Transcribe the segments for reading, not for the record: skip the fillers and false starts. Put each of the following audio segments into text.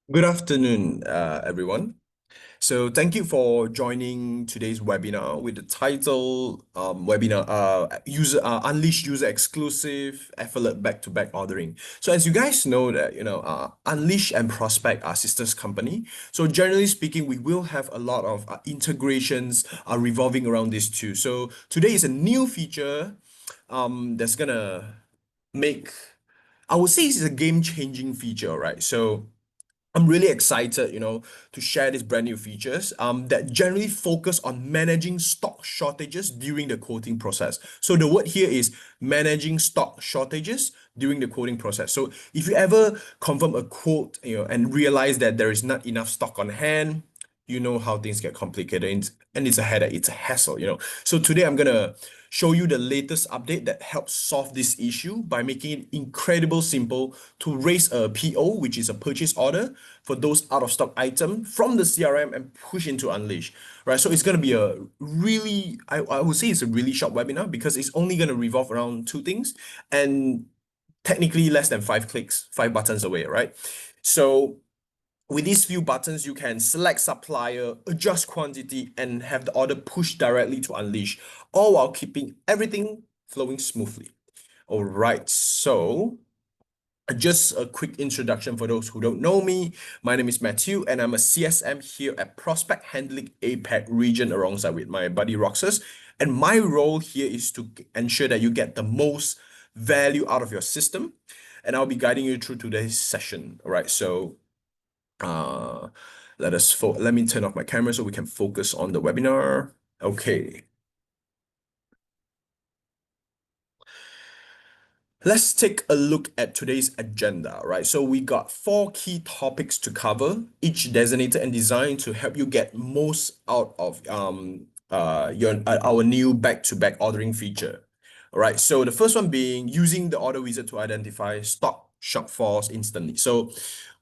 Good afternoon, everyone. So thank you for joining today's webinar with the title webinar user Unleash User Exclusive Effortless Back-to-Back Ordering. So as you guys know that Unleash and Prospect are sisters company. So generally speaking, we will have a lot of integrations revolving around these two. So today is a new feature that's gonna make I would say it's a game-changing feature, right? So I'm really excited, to share these brand new features that generally focus on managing stock shortages during the quoting process. So the word here is managing stock shortages during the quoting process. So if you ever confirm a quote, and realize that there is not enough stock on hand, you know how things get complicated and it's a headache, it's a hassle. So today I'm gonna show you the latest update that helps solve this issue by making it incredibly simple to raise a PO, which is a purchase order for those out of stock item from the CRM and push into Unleash, right? So it's gonna be a really, I would say it's a really short webinar because it's only gonna revolve around two things and technically less than 5 clicks, 5 buttons away, right? So with these few buttons, you can select supplier, adjust quantity, and have the order pushed directly to Unleash, all while keeping everything flowing smoothly. All right, so just a quick introduction for those who don't know me. My name is Matthew, and I'm a CSM here at Prospect handling APAC region alongside with my buddy Roxas. And my role here is to ensure that you get the most value out of your system. And I'll be guiding you through today's session. All right, so uh, let me turn off my camera so we can focus on the webinar. Okay. Let's take a look at today's agenda, right? So we got 4 key topics to cover, each designated and designed to help you get most out of your our new back-to-back ordering feature. All right. So the first one being using the order wizard to identify stock shortfalls instantly. So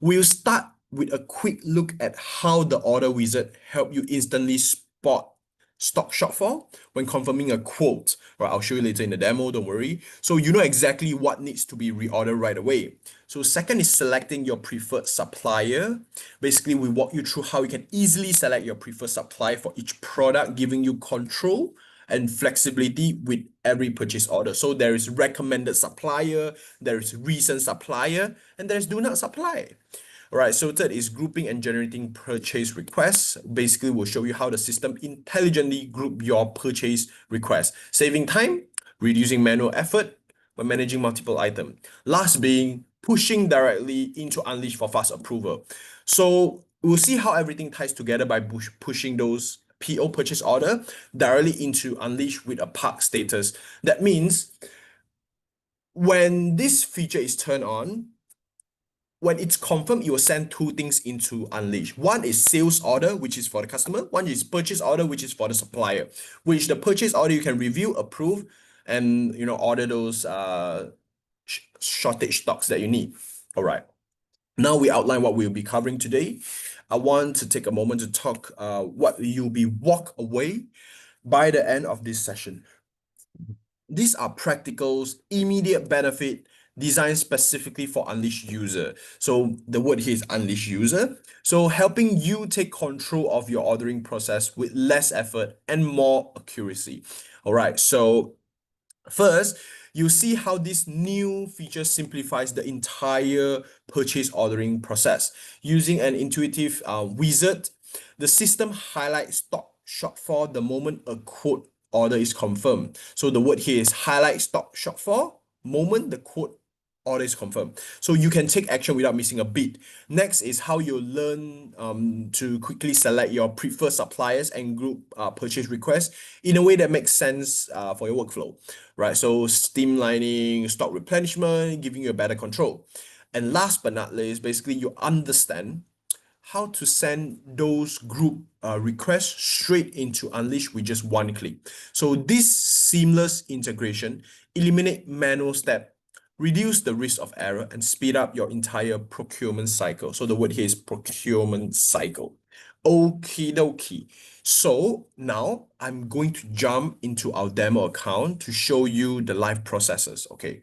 we'll start with a quick look at how the order wizard help you instantly spot stock shortfall when confirming a quote. Right, I'll show you later in the demo, don't worry. So you know exactly what needs to be reordered right away. So second is selecting your preferred supplier. Basically, we walk you through how you can easily select your preferred supplier for each product, giving you control and flexibility with every purchase order. So there is recommended supplier, there is recent supplier, and there's do not supply. All right, so third is grouping and generating purchase requests. Basically, we'll show you how the system intelligently group your purchase requests, saving time, reducing manual effort when managing multiple items. Last being pushing directly into Unleash for fast approval. So we'll see how everything ties together by pushing those PO purchase order directly into Unleash with a park status. That means when this feature is turned on, when it's confirmed, you will send two things into Unleash. One is sales order, which is for the customer. One is purchase order, which is for the supplier. Which the purchase order you can review, approve, and order those shortage stocks that you need. All right. Now we outline what we'll be covering today. I want to take a moment to talk what you'll be walk away by the end of this session. These are practicals, immediate benefit, designed specifically for Unleash user. So the word here is Unleash user. So helping you take control of your ordering process with less effort and more accuracy. All right, so first, you see how this new feature simplifies the entire purchase ordering process. Using an intuitive wizard, the system highlights stock shortfall the moment a quote order is confirmed. So the word here is highlight stock shortfall moment the quote order is confirmed. So you can take action without missing a beat. Next is how you learn to quickly select your preferred suppliers and group purchase requests in a way that makes sense for your workflow, right? So streamlining stock replenishment, giving you a better control. And last but not least, basically you understand how to send those group requests straight into Unleash with just one click. So this seamless integration eliminate manual step, reduce the risk of error, and speed up your entire procurement cycle. So the word here is procurement cycle. Okie dokie. So now I'm going to jump into our demo account to show you the live processes. Okay.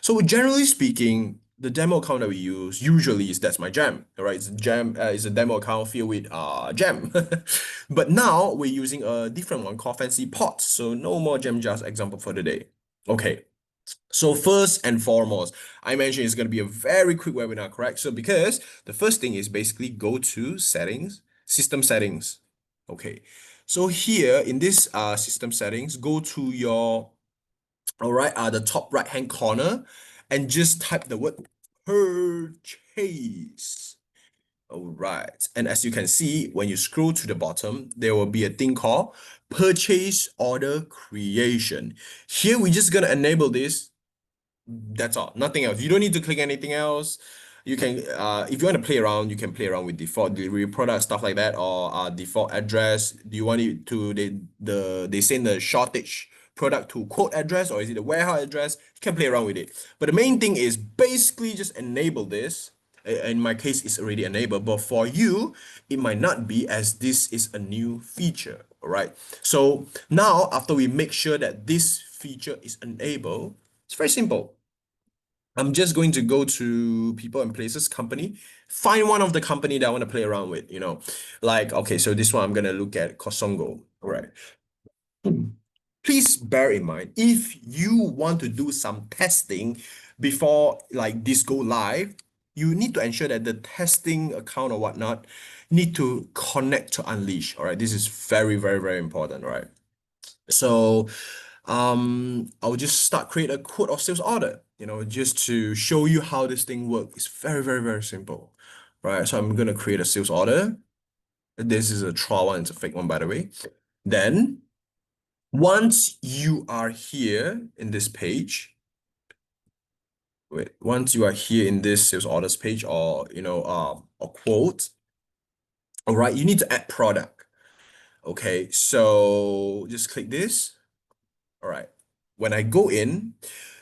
So generally speaking, the demo account that we use usually is that's my jam. All right, it's a jam. It's a demo account filled with jam. But now we're using a different one called fancy pots. So no more jam jars example for the day. Okay. So first and foremost, I mentioned it's going to be a very quick webinar, correct? So because the first thing is basically go to settings, system settings. Okay. So here in this system settings, go to your, all right, the top right hand corner and just type the word purchase. All right. And as you can see, when you scroll to the bottom, there will be a thing called purchase order creation. Here, we're just going to enable this. That's all, nothing else. You don't need to click anything else. You can, if you want to play around, you can play around with default delivery product, stuff like that, or default address. Do you want it to they send the shortage product to quote address, or is it a warehouse address? You can play around with it. But the main thing is basically just enable this. In my case, it's already enabled, but for you, it might not be, as this is a new feature. All right. So now, after we make sure that this feature is enabled, it's very simple. I'm just going to go to people and places company, find one of the company that I want to play around with, like, okay, so this one I'm going to look at Kosongo. All right. Please bear in mind, if you want to do some testing before like this go live, you need to ensure that the testing account or whatnot need to connect to Unleash. All right. This is very, very, very important. All right. So I'll just start create a quote or sales order, just to show you how this thing works. It's very, very, very simple, right? So I'm gonna create a sales order. This is a trial one, it's a fake one, by the way. Then once you are here in this page, once you are here in this sales orders page, or or quote, all right, you need to add product. Okay, so just click this. All right. When I go in,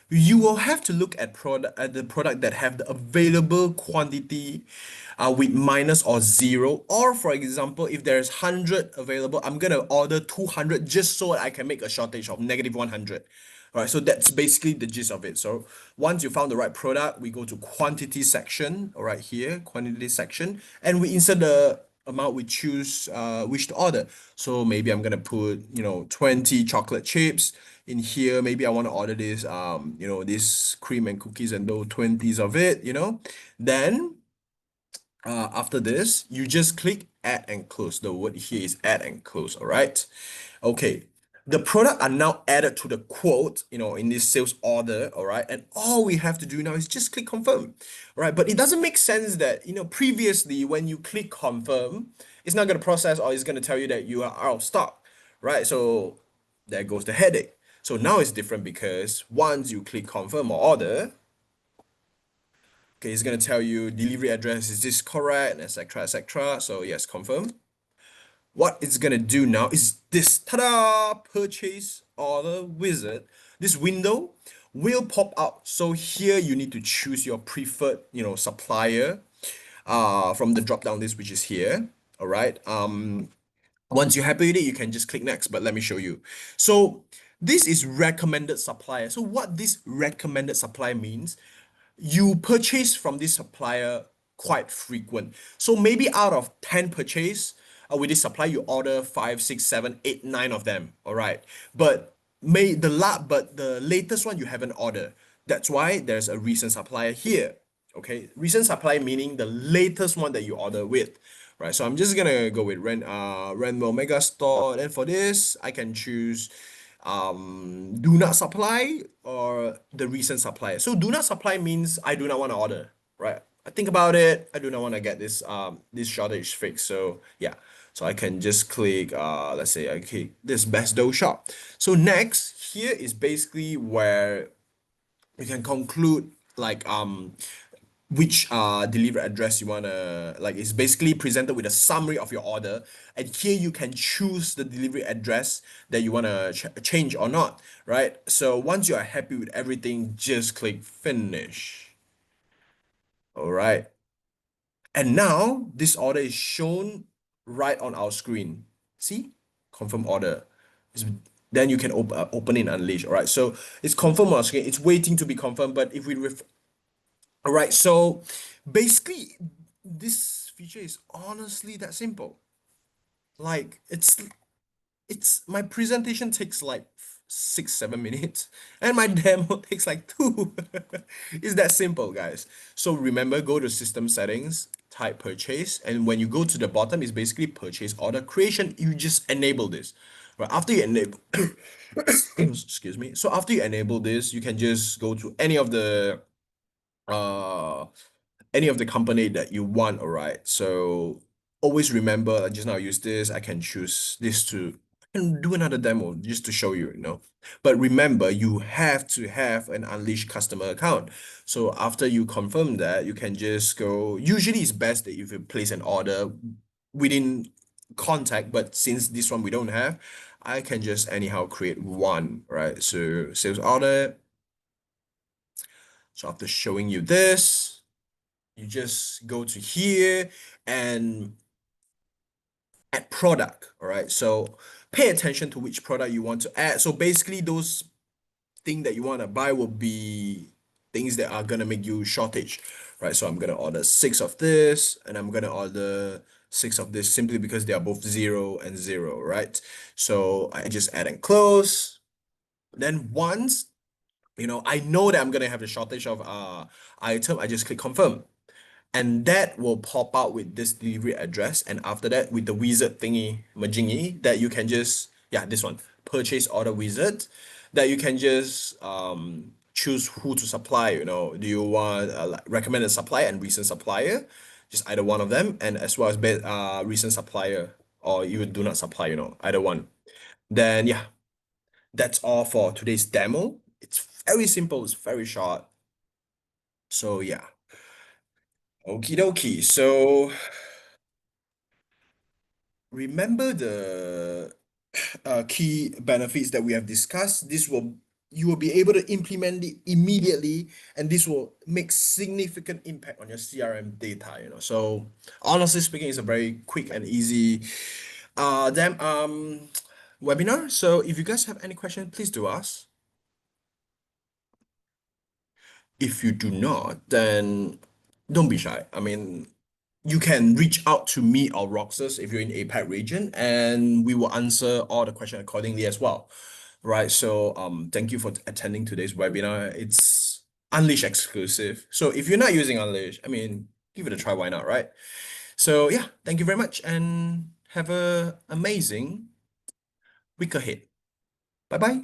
you will have to look at the product that have the available quantity with minus or zero. Or for example, if there's 100 available, I'm gonna order 200 just so I can make a shortage of negative 100. All right, so that's basically the gist of it. So once you found the right product, we go to quantity section, all right, here, quantity section, and we insert the amount we choose which to order. So maybe I'm gonna put 20 chocolate chips in here. Maybe I want to order this this cream and cookies and those 20s of it. Then after this, you just click add and close. The word here is add and close. All right. Okay. The product are now added to the quote, in this sales order. All right. And all we have to do now is just click confirm. All right. But it doesn't make sense that, previously when you click confirm, it's not going to process, or it's going to tell you that you are out of stock. Right. So there goes the headache. So now it's different because once you click confirm or order, okay, it's gonna tell you delivery address, is this correct, etc., etc. So yes, confirm. What it's gonna do now is this, ta-da, purchase order wizard. This window will pop out. So here you need to choose your preferred, supplier from the drop down list, which is here. All right. Once you're happy with it, you can just click next, but let me show you. So this is recommended supplier. So what this recommended supplier means, you purchase from this supplier quite frequent. So maybe out of 10 purchase with this supplier, you order 5, 6, 7, 8, 9 of them. All right. But the latest one you haven't ordered. That's why there's a recent supplier here. Okay. Recent supplier meaning the latest one that you order with. Right. So I'm just gonna go with Renwell Mega Store. And for this, I can choose do not supply or the recent supplier. So do not supply means I do not want to order, right? I think about it, I do not want to get this shortage fixed. So yeah, so I can just click let's say okay, this best dough shop. So next here is basically where you can conclude like which delivery address you wanna, like, it's basically presented with a summary of your order, and here you can choose the delivery address that you wanna change or not, right? So once you are happy with everything, just click finish. All right, and now this order is shown right on our screen. See, confirm order. It's- then you can open it and unleash. All right, so it's confirmed on our screen, it's waiting to be confirmed. But if we All right, so basically, this feature is honestly that simple. Like it's my presentation takes like 6, 7 minutes, and my demo takes like two. It's that simple, guys. So remember, go to system settings, type purchase, and when you go to the bottom, it's basically purchase order creation. You just enable this. Right after you enable, excuse me. So after you enable this, you can just go to uh any of the company that you want, all right? So always remember, just now I use this, I can choose this to I can do another demo just to show you, you know. But remember, you have to have an Unleash customer account. So after you confirm that, you can just go. Usually it's best that if you place an order within contact, but since this one we don't have, I can just anyhow create one, right? So sales order. So after showing you this, you just go to here and add product. All right. So pay attention to which product you want to add. So basically, those things that you want to buy will be things that are gonna make you shortage. Right. So I'm gonna order six of this, and I'm gonna order six of this simply because they are both 0 and 0. Right. So I just add and close. Then once I know that I'm gonna have a shortage of item, I just click confirm. And that will pop out with this delivery address. And after that, with the wizard thingy, majingy, that you can just, yeah, this one, purchase order wizard, that you can just choose who to supply. Do you want like recommended supplier and recent supplier? Just either one of them, and as well as recent supplier, or you do not supply, either one. Then yeah, that's all for today's demo. It's very simple, it's very short. So yeah. Okie dokie. So remember the key benefits that we have discussed. You will be able to implement it immediately, and this will make significant impact on your CRM data. So honestly speaking, it's a very quick and easy damn webinar. So if you guys have any questions, please do ask. If you do not, then don't be shy. I mean, you can reach out to me or Roxas if you're in APAC region, and we will answer all the questions accordingly as well. Right. So thank you for attending today's webinar. It's Unleash exclusive. So if you're not using Unleash, I mean, give it a try, why not, right? So yeah, thank you very much and have a amazing week ahead. Bye bye.